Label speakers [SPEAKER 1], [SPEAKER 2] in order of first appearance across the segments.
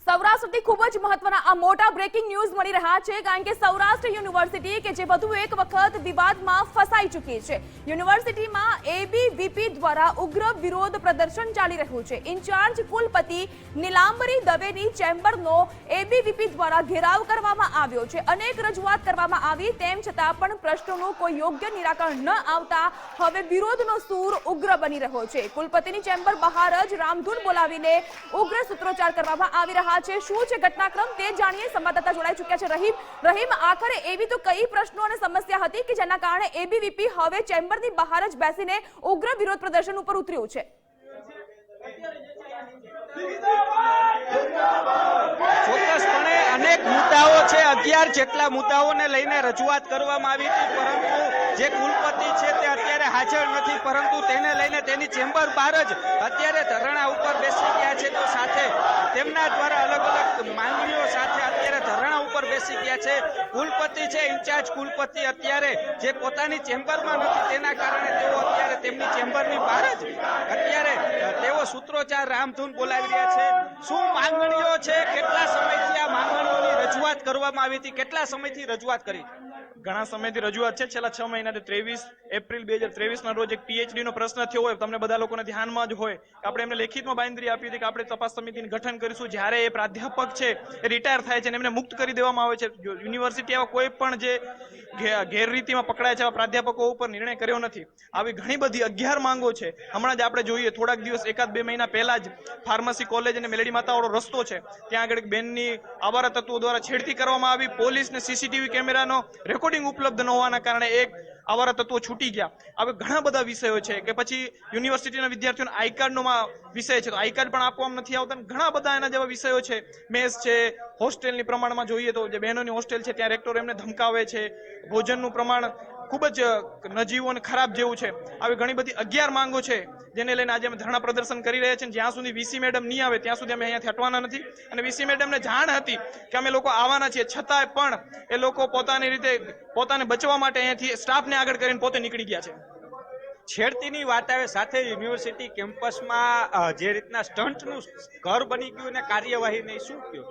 [SPEAKER 1] સૌરાષ્ટ્રથી ખૂબ જ મહત્વના આ મોટા બ્રેકિંગ ન્યૂઝ મળી રહ્યા છે કારણ કે સૌરાષ્ટ્ર યુનિવર્સિટી કે જે વધુ એક વખત વિવાદમાં ફસાઈ ચૂકી છે। યુનિવર્સિટીમાં એબીવીપી દ્વારા ઉગ્ર વિરોધ પ્રદર્શન ચાલી રહ્યું છે। ઇન્ચાર્જ કુલપતિ નીલાંબરી દવેની ચેમ્બરનો એબીવીપી દ્વારા ઘેરાવ કરવામાં આવ્યો છે। અનેક રજૂઆત કરવામાં આવી તેમ છતાં પણ પ્રશ્નોનું કોઈ યોગ્ય નિરાકરણ ન આવતા હવે વિરોધનો સૂર ઉગ્ર બની રહ્યો છે। કુલપતિની ચેમ્બર બહાર જ રામધૂન બોલાવીને ઉગ્ર સૂત્રોચ્ચાર કરવામાં આવી રહ્યા છે। શું છે ઘટનાક્રમ તે જાણીએ। સંવાદદાતા જોડાઈ ચૂક્યા છે રહીમ આખરે એવી તો કઈ પ્રશ્નો અને સમસ્યા હતી કે જેના કારણે એબીવીપી હવે ચેમ્બરની બહાર જ બેસીને ઉગ્ર વિરોધ પ્રદર્શન ઉપર ઉતર્યું છે?
[SPEAKER 2] ચોક્કસપણે અનેક મુદ્દાઓ છે, 11 જેટલા મુદ્દાઓને લઈને રજૂઆત કરવામાં આવી હતી, પરંતુ જે કુલપતિ છે તે અત્યારે હાજર નથી, પરંતુ તેને લઈને તેની ચેમ્બર બહાર જ અત્યારે ધરણા ઉપર બેસી ગયા છે। તો સાથે તેમના દ્વારા અલગ અલગ માંગણીઓ સાથે અત્યારે ધરણા ઉપર બેસી ગયા છે। કુલપતિ છે, ઇન્ચાર્જ કુલપતિ અત્યારે જે પોતાની ચેમ્બરમાં નથી તેના કારણે તેઓ અત્યારે તેમની ચેમ્બરની બહાર જ અત્યારે તેઓ સૂત્રોચ્ચાર રામધૂન બોલાવી રહ્યા છે। શું માંગણીઓ છે, કેટલા સમયથી આ માંગણીઓની રજૂઆત કરવામાં આવી હતી, કેટલા સમયથી રજૂઆત કરી?
[SPEAKER 3] ઘણા સમયથી રજૂઆત છે, છેલ્લા 6 મહિનાથી 23 એપ્રિલ 2023 ના રોજ એક પીએચડી નો પ્રશ્ન થયો હોય, તમને બધા લોકોને ધ્યાનમાં જ હોય, આપણે એમને લેખિતમાં બાંયધરી આપી હતી કે આપણે તપાસ સમિતિનું ગઠન કરીશું। જ્યારે એ પ્રાધ્યાપક છે એ રિટાયર થાય છે અને એમને મુક્ત કરી દેવામાં આવે છે। યુનિવર્સિટી આવા કોઈ પણ જે ગેરરીતિમાં પકડાય છે એવા પ્રાધ્યાપકો ઉપર નિર્ણય કર્યો નથી। આવી ઘણી બધી 11 માંગો છે। હમણાં જ આપણે જોઈએ થોડાક દિવસ 1-2 મહિના પહેલા જ ફાર્મસી કોલેજ અને મેલેડી માતાવાળો રસ્તો છે, ત્યાં આગળ એક બેનની આવારા તત્વો દ્વારા છેડતી કરવામાં આવી। પોલીસને સીસીટીવી કેમેરાનો રેકોર્ડિંગ ઉપલબ્ધ ન હોવાના કારણે એક આવારા તત્વો છૂટી ગયા। હવે ઘણા બધા વિષયો છે કે પછી યુનિવર્સિટીના વિદ્યાર્થીઓને આઈ કાર્ડનો વિષય છે તો આઈ કાર્ડ પણ આપવામાં નથી આવતા। ઘણા બધા એના જેવા વિષયો છે, મેસ છે, હોસ્ટેલની પ્રમાણમાં જોઈએ તો જે બહેનોની હોસ્ટેલ છે ત્યાં રેક્ટર એમને ધમકાવે છે, ભોજનનું પ્રમાણ ખૂબ જ નજીવું અને ખરાબ જેવું છે। આવી ઘણી બધી 11 માંગો છે જેને લઈને આજે અમે ધરણા પ્રદર્શન કરી રહ્યા છીએ। જ્યાં સુધી વીસી મેડમ નહીં આવે ત્યાં સુધી અમે અહીંયાથી હટવાના નથી અને વીસી મેડમને જાણ હતી કે અમે લોકો આવવાના છીએ, છતાંય પણ એ લોકો પોતાની રીતે પોતાને બચવા માટે અહીંયાથી સ્ટાફને આગળ કરીને પોતે નીકળી ગયા છે।
[SPEAKER 2] છેડતીની વાત આવે સાથે યુનિવર્સિટી કેમ્પસમાં જે રીતના સ્ટન્ટનું ઘર બની ગયું અને કાર્યવાહી નહીં, શું કહ્યું?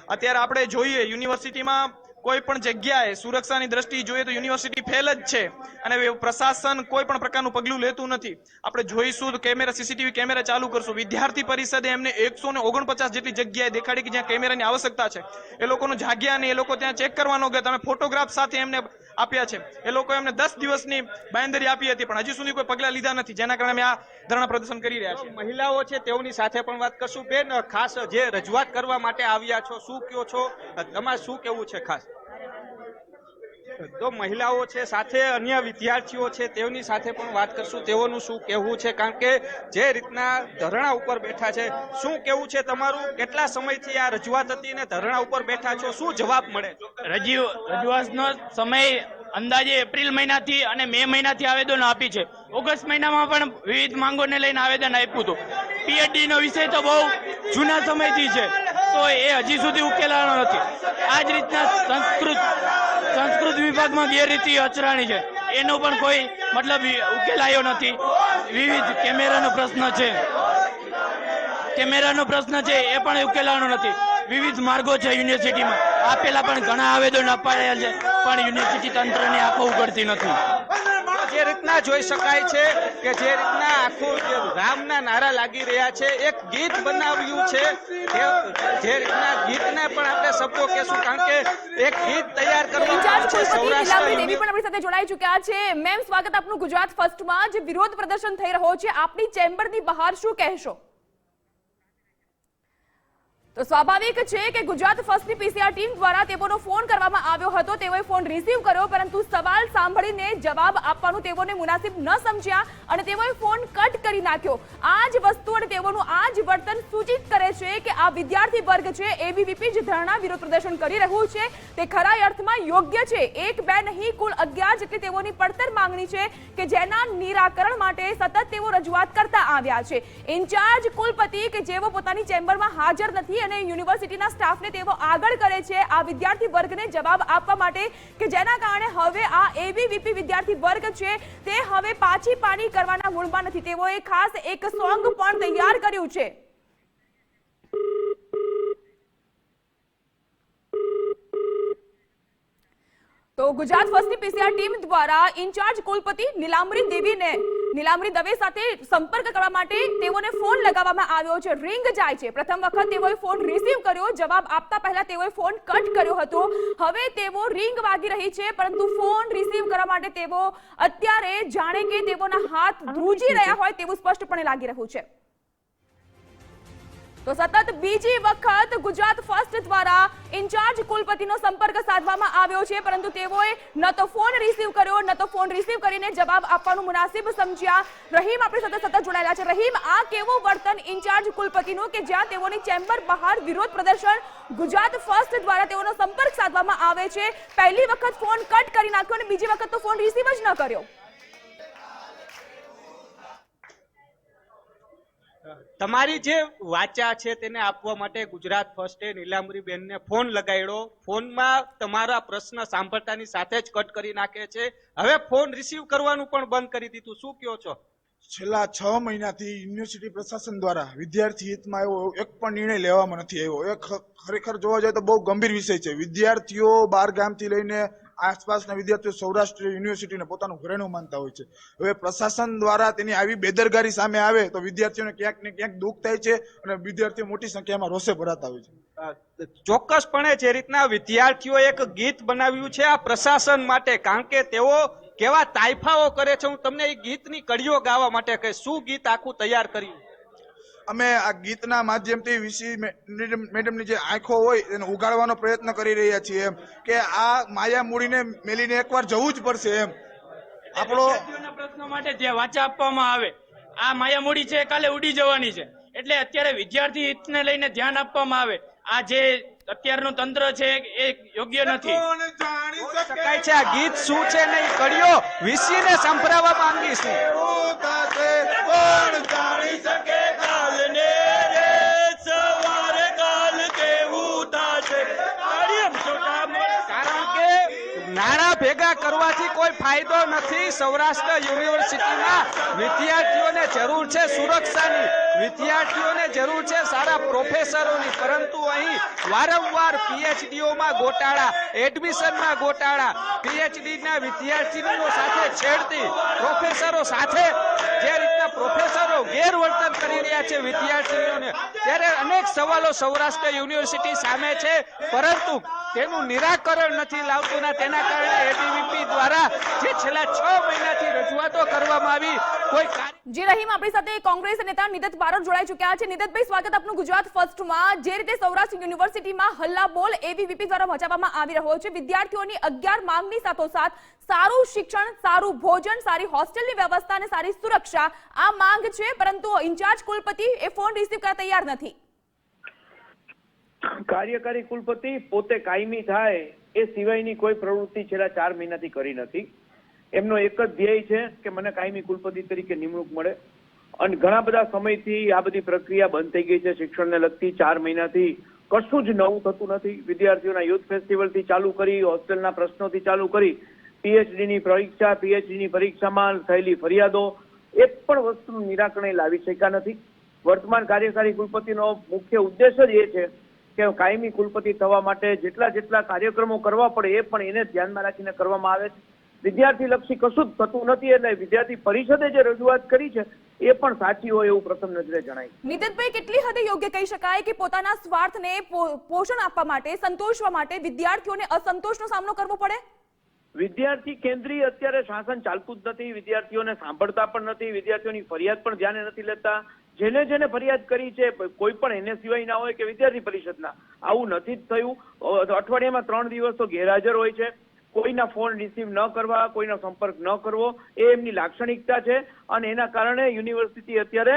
[SPEAKER 3] અત્યારે આપણે જોઈએ યુનિવર્સિટીમાં કોઈ પણ જગ્યાએ સુરક્ષાની દ્રષ્ટિએ જોઈએ તો યુનિવર્સિટી ફેલ જ છે અને પ્રશાસન કોઈ પણ પ્રકારનું પગલું લેતું નથી। આપણે જોઈશું કેમેરા, સીસીટીવી કેમેરા ચાલુ કરશું। વિદ્યાર્થી પરિષદે એમને 149 જેટલી જગ્યાએ દેખાડી કે જ્યાં કેમેરાની આવશ્યકતા છે, એ લોકોનું જાગ્યા નહીં, એ લોકો ત્યાં ચેક કરવાનો ગયા, તમે ફોટોગ્રાફ સાથે એમને આપ્યા છે। એ લોકો એમને 10 દિવસની બાંયધરી આપી હતી પણ હજી સુધી કોઈ પગલાં લીધા નથી, જેના કારણે અમે આ ધરણા પ્રદર્શન કરી રહ્યા છીએ।
[SPEAKER 2] મહિલાઓ છે તેઓની સાથે પણ વાત કરશું। બેન, ખાસ જે રજૂઆત કરવા માટે આવ્યા છો, શું કહો છો, તમારે શું કહેવું છે? ખાસ તો મહિલાઓ છે, સાથે અન્ય વિદ્યાર્થીઓ છે તેઓની સાથે પણ વાત કરશું, તેઓનું શું કહેવું છે, કારણ કે જે રીતના ધરણા ઉપર બેઠા છે, શું કહેવું છે તમારું? કેટલા સમયથી આ રજૂઆત હતી અને ધરણા ઉપર બેઠા છો, શું જવાબ મળે?
[SPEAKER 4] રજૂઆતનો સમય અંદાજે એપ્રિલ મહિનાથી અને મે મહિનાથી આવેદનો આપી છે। ઓગસ્ટ મહિનામાં પણ વિવિધ માંગોને લઈને આવેદન આપ્યું હતું। પીએચડી નો વિષય તો બહુ જૂના સમયથી છે તો એ હજી સુધી ઉકેલાનો નથી। આ જ રીતના સંસ્કૃત વિભાગમાં ગેરરીતિ અચરાણી છે, એનો પણ કોઈ મતલબ ઉકેલાયો નથી। વિવિધ કેમેરાનો પ્રશ્ન છે એ પણ ઉકેલાનો નથી। વિવિધ માર્ગો છે યુનિવર્સિટીમાં, આપેલા પણ ઘણા આવેદનો અપાયેલ છે પણ યુનિવર્સિટી તંત્રની આંખો ઉઘડતી નથી।
[SPEAKER 2] જે રીતના જોઈ શકાય છે કે જે રીતના આખું રામના નારા લાગી રહ્યા છે, એક ગીત બનાવ્યું છે, જે રીતના ગીતને પણ આપણે શબ્દો કહેશું, કારણ કે એક ગીત તૈયાર કરવામાં આવ્યું છે। સૌરાષ્ટ્ર
[SPEAKER 1] દેવી પણ આપણી સાથે જોડાઈ ચૂક્યા છે। મેમ, સ્વાગત આપનું ગુજરાત ફર્સ્ટમાં। જે વિરોધ પ્રદર્શન થઈ રહ્યો છે આપની ચેમ્બરની બહાર, શું કહેશો? તો સ્વાભાવિક છે કે ગુજરાત ફર્સ્ટની પીસીઆર ટીમ દ્વારા તેઓનો ફોન કરવામાં આવ્યો હતો, તેઓએ ફોન રિસીવ કર્યો પરંતુ સવાલ સાંભળીને જવાબ આપવાનું તેઓને મુનાસિબ ન સમજ્યા અને તેઓએ ફોન કટ કરી નાખ્યો। આ જ વસ્તુ અને તેઓનું આ જ વર્તન સૂચિત કરે છે કે આ વિદ્યાર્થી વર્ગ છે, એબીવીપી જે ધરણા વિરોધ પ્રદર્શન કરી રહ્યું છે તે ખરા અર્થમાં યોગ્ય છે। 1-2 નહીં, કુલ 11 જેટલી તેઓની પડતર માંગણી છે કે જેના નિરાકરણ માટે સતત તેઓ રજૂઆત કરતા આવ્યા છે। ઇન્ચાર્જ કુલપતિ કે જેઓ પોતાની ચેમ્બરમાં હાજર નથી અને યુનિવર્સિટીના સ્ટાફને તેઓ આગળ કરે છે આ વિદ્યાર્થી વર્ગને જવાબ આપવા માટે કે જેના કારણે હવે આ એબીવીપી વિદ્યાર્થી વર્ગ છે તે હવે પાછી પાની કરવાના મૂડમાં નથી। તેઓએ ખાસ એક સોંગ પણ તૈયાર કર્યું છે। ગુજરાત ફર્સ્ટની પીસીઆર ટીમ દ્વારા ઇન્ચાર્જ કુલપતિ નીલાંબરી દવે સાથે સંપર્ક કરવા માટે તેઓને ફોન લગાવવામાં આવ્યો છે. રિંગ જાય છે. પ્રથમ વખત તેઓએ ફોન રિસીવ કર્યો. જવાબ આપતા પહેલા તેઓએ ફોન કટ કર્યો હતો. હવે તેઓ રિંગ વાગી રહી છે, પરંતુ ફોન રિસીવ કરવા માટે તેઓ અત્યારે જાણે કે તેઓના હાથ ધ્રુજી રહ્યા હોય તેવું સ્પષ્ટપણે લાગી રહ્યું છે. તો સતત બીજી વખત ગુજરાત ફર્સ્ટ દ્વારા ઇન્ચાર્જ કુલપતિનો સંપર્ક સાધવામાં આવ્યો છે, પરંતુ તેઓએ ન તો ફોન રિસીવ કર્યો, ન તો ફોન રિસીવ કરીને જવાબ આપવાનું મુનાસિબ સમજ્યા. રહીમ આપણી સાથે સતત જોડાયેલા છે. રહીમ, આ કેવું વર્તન ઇન્ચાર્જ કુલપતિનું કે જ્યાં તેઓની ચેમ્બર બહાર વિરોધ પ્રદર્શન ગુજરાત ફર્સ્ટ દ્વારા તેઓનો સંપર્ક સાધવામાં આવે છે. પહેલી વખત ફોન કટ કરી નાખ્યો અને બીજી વખત તો ફોન રિસીવ જ ન કર્યો.
[SPEAKER 2] તમારી જે વાચા છે તેને આપવા માટે ગુજરાત ફર્સ્ટે નીલાંબરીબેનને ફોન લગાડ્યો. ફોનમાં તમારા પ્રશ્ન સાંભળતાની સાથે જ કટ કરી નાખે છે. હવે ફોન રિસીવ કરવાનું પણ બંધ કરી દીધું. શું કહો છો?
[SPEAKER 5] છેલ્લા 6 મહિનાથી યુનિવર્સિટી પ્રશાસન દ્વારા વિદ્યાર્થી હિતમાં એવો એક પણ નિર્ણય લેવામાં નથી આવ્યો. એ ખરેખર જોવા જાય તો બહુ ગંભીર વિષય છે. વિદ્યાર્થીઓ બહાર ગામથી લઈને આસપાસના વિદ્યાર્થીઓ સૌરાષ્ટ્ર યુનિવર્સિટીને પોતાનું ઘરેણું માનતા હોય છે. હવે પ્રશાસન દ્વારા તેની આવી બેદરકારી સામે આવે તો વિદ્યાર્થીઓને ક્યાંક ને ક્યાંક દુઃખ થાય છે અને વિદ્યાર્થીઓ મોટી સંખ્યામાં રોષે ભરાતા હોય છે.
[SPEAKER 2] ચોક્કસપણે જે રીતના વિદ્યાર્થીઓ એક ગીત બનાવ્યું છે આ પ્રશાસન માટે, કારણ કે તેઓ કેવા તાઇફાઓ કરે છે, હું તમને એ ગીતની કડીઓ ગાવા માટે કહીશ. શું ગીત આખું તૈયાર કર્યું?
[SPEAKER 5] અમે આ ગીતના માધ્યમથી વીસી મેડમની જે આંખો હોય એને ઉગાડવાનો પ્રયત્ન કરી રહ્યા છીએ એમ કે આ માયા મૂડીને મેલીને એકવાર જવું જ પડશે એમ. આપણો
[SPEAKER 4] વિદ્યાર્થીઓના પ્રશ્નો માટે જે વાચા આપવામાં આવે, આ માયામૂડી છે કાલે ઉડી જવાની છે, એટલે અત્યારે વિદ્યાર્થી હિતને લઈને ધ્યાન આપવામાં આવે. આ જે અત્યારનું તંત્ર છે એ યોગ્ય નથી.
[SPEAKER 2] શકાય છે આ ગીત શું છે ને એ કડીઓ વીસીને સંભળાવવા માંગીશું.
[SPEAKER 5] કોણ જાણી શકે કાલને રે સવારે કાલ કેવું થાશે.
[SPEAKER 2] કારણ કે નાણાં ભેગા કરવાથી કોઈ ફાયદો નથી. સૌરાષ્ટ્ર યુનિવર્સિટીના વિદ્યાર્થીઓને જરૂર છે સુરક્ષાની, વિદ્યાર્થીઓને જરૂર છે સારા પ્રોફેસરોની, પરંતુ અહીં વારંવાર પીએચડીઓમાં ગોટાળા, એડમિશનમાં ગોટાળા, પીએચડીના વિદ્યાર્થીઓ સાથે છેડતી, પ્રોફેસરો સાથે જે રીતના પ્રોફેસરો ગેરવર્તન કરી રહ્યા છે વિદ્યાર્થીઓને, ત્યારે અનેક સવાલો સૌરાષ્ટ્ર યુનિવર્સિટી સામે છે, પરંતુ તેનું નિરાકરણ નથી લાવતું. તેના કારણે એબીવીપી દ્વારા જે છેલ્લા 6 મહિનાથી રજૂઆતો કરવામાં આવી કોઈ
[SPEAKER 1] જી રહીમ, આપણી સાથે કોંગ્રેસ નેતા નિદત બારોટ જોડાઈ ચૂક્યા છે. નિદતભાઈ, સ્વાગત આપનું ગુજરાત ફર્સ્ટમાં. જે રીતે સૌરાષ્ટ્ર યુનિવર્સિટીમાં હલ્લાબોલ એબીવીપી દ્વારા મચાવવામાં આવી રહ્યો છે, વિદ્યાર્થીઓની 11 માંગની સાથોસાથ સારું શિક્ષણ, સારું ભોજન, સારી હોસ્ટેલની વ્યવસ્થા અને સારી સુરક્ષા આ માંગ છે, પરંતુ ઇન્ચાર્જ કુલપતિ એ ફોન રિસીવ કરવા તૈયાર નથી.
[SPEAKER 6] કાર્યકારી કુલપતિ પોતે કાયમી થાય એ સિવાયની કોઈ પ્રવૃત્તિ છેલ્લા 4 મહિનાથી કરી નથી. એમનો એક જ ધ્યેય છે કે મને કાયમી કુલપતિ તરીકે નિમણૂક મળે, અને ઘણા બધા સમયથી આ બધી પ્રક્રિયા બંધ થઈ ગઈ છે. શિક્ષણને લગતી 4 મહિનાથી કશું જ નવું થતું નથી. વિદ્યાર્થીઓના યુથ ફેસ્ટિવલથી ચાલુ કરી, હોસ્ટેલના પ્રશ્નોથી ચાલુ કરી, પીએચડીની પરીક્ષા, પીએચડીની પરીક્ષામાં થયેલી ફરિયાદો, એક પણ વસ્તુનું નિરાકરણ લાવી શક્યા નથી. વર્તમાન કાર્યકારી કુલપતિનો મુખ્ય ઉદ્દેશ જ એ છે કે કાયમી કુલપતિ થવા માટે જેટલા કાર્યક્રમો કરવા પડે એ પણ એને ધ્યાનમાં રાખીને કરવામાં આવે છે. વિદ્યાર્થી લક્ષી કશું જ થતું નથી, એટલે વિદ્યાર્થી પરિષદે જે રજૂઆત કરી છે એ પણ સાચી હોય એવું પ્રથમ નજરે જણાય.
[SPEAKER 1] નિતિનભાઈ, કેટલી હદે યોગ્ય કહી શકાય કે પોતાના સ્વાર્થને પોષણ આપવા માટે, સંતોષવા માટે વિદ્યાર્થીઓને અસંતોષનો સામનો કરવો પડે?
[SPEAKER 6] વિદ્યાર્થી કેન્દ્રીય અત્યારે શાસન ચાલતું જ નથી. વિદ્યાર્થીઓને સાંભળતા પણ નથી, વિદ્યાર્થીઓની ફરિયાદ પણ ધ્યાને નથી લેતા. જેને ફરિયાદ કરી છે, કોઈ પણ એને સિવાય ના હોય કે વિદ્યાર્થી પરિષદના, આવું નથી જ થયું. અઠવાડિયામાં 3 દિવસ તો ગેરહાજર હોય છે. કોઈના ફોન રિસીવ ન કરવા, કોઈનો સંપર્ક ન કરવો એ એમની લાક્ષણિકતા છે, અને એના કારણે યુનિવર્સિટી અત્યારે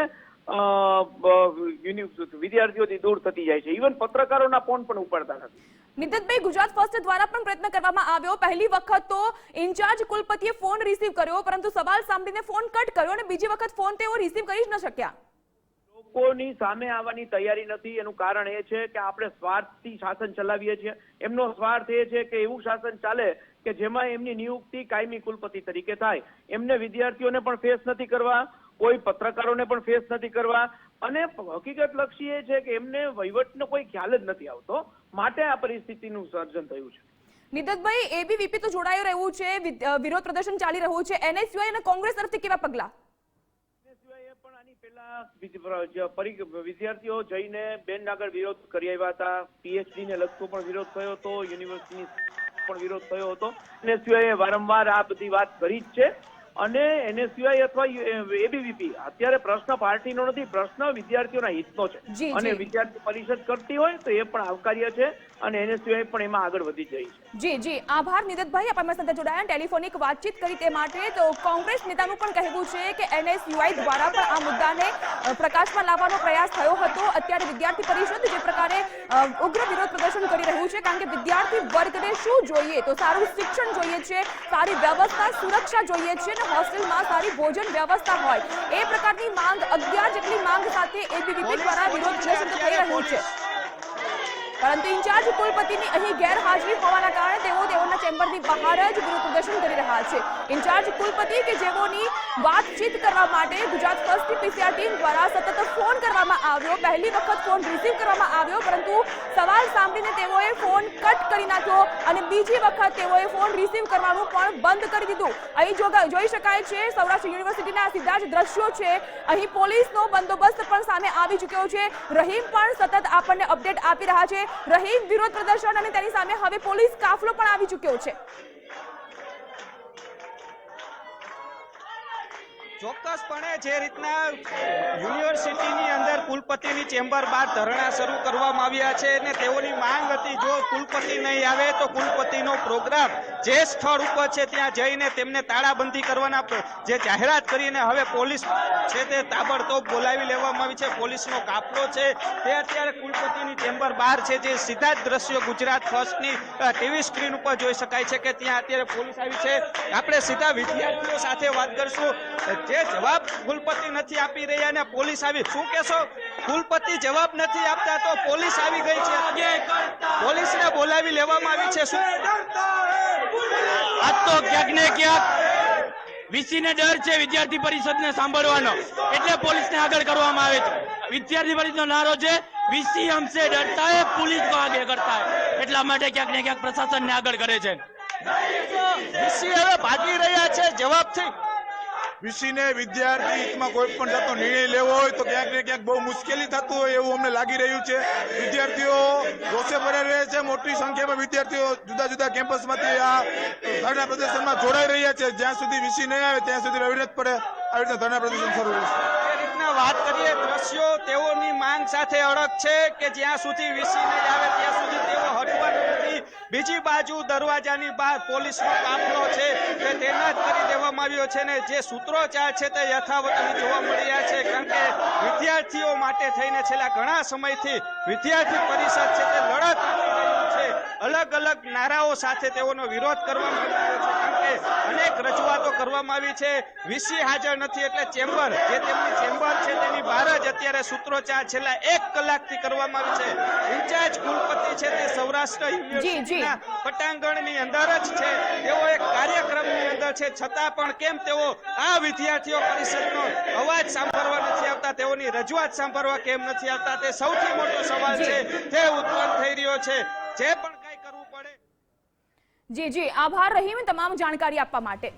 [SPEAKER 6] વિદ્યાર્થીઓથી દૂર થતી જાય છે. ઇવન પત્રકારોના ફોન પણ ઉપાડતા નથી.
[SPEAKER 1] નિતિનભાઈ, ગુજરાત ફર્સ્ટ દ્વારા પણ પ્રયત્ન કરવામાં આવ્યો. પહેલી વખત તો ઇન્ચાર્જ કુલપતિએ ફોન રિસીવ કર્યો, પરંતુ સવાલ સાંભળીને ફોન કટ કર્યો, અને બીજી વખત ફોન તેઓ રિસીવ કરી જ ન શક્યા.
[SPEAKER 6] લોકોની સામે આવવાની તૈયારી નથી. એનું કારણ એ છે કે આપણે સ્વાર્થથી શાસન ચલાવીએ છીએ. એમનો સ્વાર્થ એ છે કે એવું શાસન ચાલે કે જેમાં એમની નિયુક્તિ કાયમી કુલપતિ તરીકે થાય. એમને વિદ્યાર્થીઓને પણ ફેસ નથી કરવા, કોઈ પત્રકારોને પણ ફેસ નથી કરવા, અને હકીકત લક્ષી એ છે કે એમને વહીવટનો કોઈ ખ્યાલ જ નથી આવતો, માટે આ પરિસ્થિતિનું સર્જન થયું છે.
[SPEAKER 1] નિદતભાઈ, એબીવીપી તો જોડાયું રહ્યું છે, વિરોધ પ્રદર્શન ચાલી રહ્યું છે, એનએસયુઆઈ અને કોંગ્રેસ તરફથી કેવા પગલા?
[SPEAKER 6] પણ આની પહેલા વિદ્યાર્થીઓ જઈને બેન આગળ વિરોધ કરી આવ્યા હતા. પીએચડી ને લગતો પણ વિરોધ થયો હતો, યુનિવર્સિટી પણ વિરોધ થયો હતો. એનએસયુઆઈએ વારંવાર આ બધી વાત કરી જ છે. અને એનએસયુઆઈ અથવા એબીવીપી અત્યારે પ્રશ્ન પાર્ટીનો નથી, પ્રશ્ન વિદ્યાર્થીઓના હિતનો છે. અને વિદ્યાર્થી પરિષદ કરતી હોય તો એ પણ આવકાર્ય છે અને એનએસયુઆઈ પણ એમાં આગળ વધી રહી છે.
[SPEAKER 1] જી જી, આભાર નિદતભાઈ, આપ અમારી સાથે જોડાયા, ટેલિફોનિક વાતચીત કરી તે માટે. તો કોંગ્રેસ નેતાનું પણ કહેવું છે કે એનએસયુઆઈ દ્વારા પણ આ મુદ્દાને પ્રકાશમાં લાવવાનો પ્રયાસ થયો હતો. અત્યારે વિદ્યાર્થી પરિષદ જે પ્રકારે ઉગ્ર વિરોધ પ્રદર્શન કરી રહ્યું છે, કારણ કે વિદ્યાર્થી વર્ગને શું જોઈએ? તો સારું શિક્ષણ જોઈએ છે, સારી વ્યવસ્થા, સુરક્ષા જોઈએ છે, હોસ્ટેલમાં સારી ભોજન વ્યવસ્થા હોય, એ પ્રકારની માંગ 11 જેટલી માંગ સાથે એબીવીપી દ્વારા વિરોધ પ્રદર્શન થઈ રહ્યું છે. પરંતુ ઇન્ચાર્જ કુલપતિની અહીં ગેરહાજરી હોવાના કારણે તેઓના ચેમ્બરની બહાર જ વિરોધ પ્રદર્શન કરી રહ્યા છે. ઇન્ચાર્જ કુલપતિ કે જેઓની વાતચીત કરવા માટે ગુજરાત ફર્સ્ટની પીસીઆર ટીમ દ્વારા સતત ફોન કરવામાં આવ્યો, પહેલી વખત ફોન રિસીવ કરવામાં આવ્યો, પરંતુ સવાલ સાંભળીને તેઓએ ફોન કટ કરી નાખ્યો અને બીજી વખત તેઓએ ફોન રિસીવ કરવાનું પણ બંધ કરી દીધું. અહીં જોઈ શકાય છે સૌરાષ્ટ્ર યુનિવર્સિટીના સીધા જ દ્રશ્યો છે. અહીં પોલીસનો બંદોબસ્ત પણ સામે આવી ચૂક્યો છે. રહીમ પણ સતત આપણને અપડેટ આપી રહ્યા છે. રહીમ, વિરોધ પ્રદર્શન અને તેની સામે હવે પોલીસ કાફલો પણ આવી ચૂક્યો છે.
[SPEAKER 2] ચોક્કસપણે જે રીતના યુનિવર્સિટીની અંદર કુલપતિની ચેમ્બર બહાર ધરણા શરૂ કરવામાં આવ્યા છે અને તેઓની માંગ હતી જો કુલપતિ નહીં આવે તો કુલપતિનો પ્રોગ્રામ જે સ્થળ ઉપર છે ત્યાં જઈને તેમને તાળાબંધી કરવાના જે જાહેરાત કરીને હવે પોલીસ છે તે તાબડતોબ બોલાવી લેવામાં આવી છે. પોલીસનો કાફલો છે તે અત્યારે કુલપતિની ચેમ્બર બહાર છે, જે સીધા જ દ્રશ્યો ગુજરાત ફર્સ્ટની ટીવી સ્ક્રીન ઉપર જોઈ શકાય છે કે ત્યાં અત્યારે પોલીસ આવી છે. આપણે સીધા વિદ્યાર્થીઓ સાથે વાત કરશું. જે જવાબ કુલપતિ નથી આપી રહ્યા અને પોલીસ આવી, શું કહેશો? કુલપતિ જવાબ નથી આપતા તો પોલીસ આવી ગઈ છે, પોલીસને બોલાવી લેવામાં આવી છે. શું
[SPEAKER 4] આજ તો ક્યાંક ને ક્યાંક વીસીને ડર છે વિદ્યાર્થી પરિષદને સાંભળવાનો, એટલે પોલીસને આગળ કરવામાં આવે છે. વિદ્યાર્થી પરિષદનો નારો છે વીસી હમસે ડરતા હે, પુલિસ કો આગે કરતા હે, એટલા માટે ક્યાંક ને ક્યાંક પ્રશાસનને આગળ કરે છે.
[SPEAKER 2] વીસી હવે ભાગી રહ્યા છે જવાબથી.
[SPEAKER 5] વીસીને વિદ્યાર્થી હિતમાં કોઈ પણ જાતનો નિર્ણય લેવો હોય તો ક્યાંક ને ક્યાંક બહુ મુશ્કેલી થતું હોય એવું અમને લાગી રહ્યું છે. વિદ્યાર્થીઓ રોષે ભરાઈ રહ્યા છે, મોટી સંખ્યામાં વિદ્યાર્થીઓ જુદા જુદા કેમ્પસમાંથી આ ધરણા પ્રદર્શનમાં જોડાઈ રહ્યા છે. જ્યાં સુધી વીસી નહીં આવે ત્યાં સુધી રવિ પડે આવી રીતના ધરણા પ્રદર્શન શરૂ રહેશે.
[SPEAKER 2] એ રીતના વાત કરીએ દ્રશ્યો તેઓની માંગ સાથે અડગ છે કે જ્યાં સુધી વીસી નહીં આવે ત્યાં સુધી તેઓ હટવાનું નથી. બીજી બાજુ દરવાજાની બહાર પોલીસનો કાફલો છે તે તૈનાત કરી દેવામાં આવ્યો છે ને જે સૂત્રોચ્ચાર છે તે યથાવત જોવા મળી રહ્યા છે, કારણ કે વિદ્યાર્થીઓ માટે થઈને છેલ્લા ઘણા સમયથી વિદ્યાર્થી પરિષદ છે તે લડત આપી રહ્યું છે. અલગ અલગ નારાઓ સાથે તેઓનો વિરોધ કરવામાં આવી રહ્યો છે, કારણ કે અનેક રજૂઆતો કરવામાં આવી છે. વીસી હાજર નથી એટલે ચેમ્બર, જે તેમની ચેમ્બર છે તેની બહાર જ અત્યારે સૂત્રોચ્ચાર છેલ્લા 1 કલાકથી કરવામાં આવી છે. ઇન્ચાર્જ કુલપતિ છે તે સૌરાષ્ટ્ર યુનિવર્સિટીના પટાંગણની અંદર જ છે, તેઓ એક કાર્યક્રમની અંદર છે, છતાં પણ કેમ તેઓ આ વિદ્યાર્થીઓ પરિષદનો અવાજ સાંભળવા નથી આવતા, તેઓની રજૂઆત સાંભળવા કેમ નથી આવતા, તે સૌથી મોટો સવાલ છે તે ઉત્પન્ન થઈ રહ્યો છે. જે પણ કંઈ કરવું પડે.
[SPEAKER 1] જી જી, આભાર રહીમ તમામ જાણકારી આપવા માટે.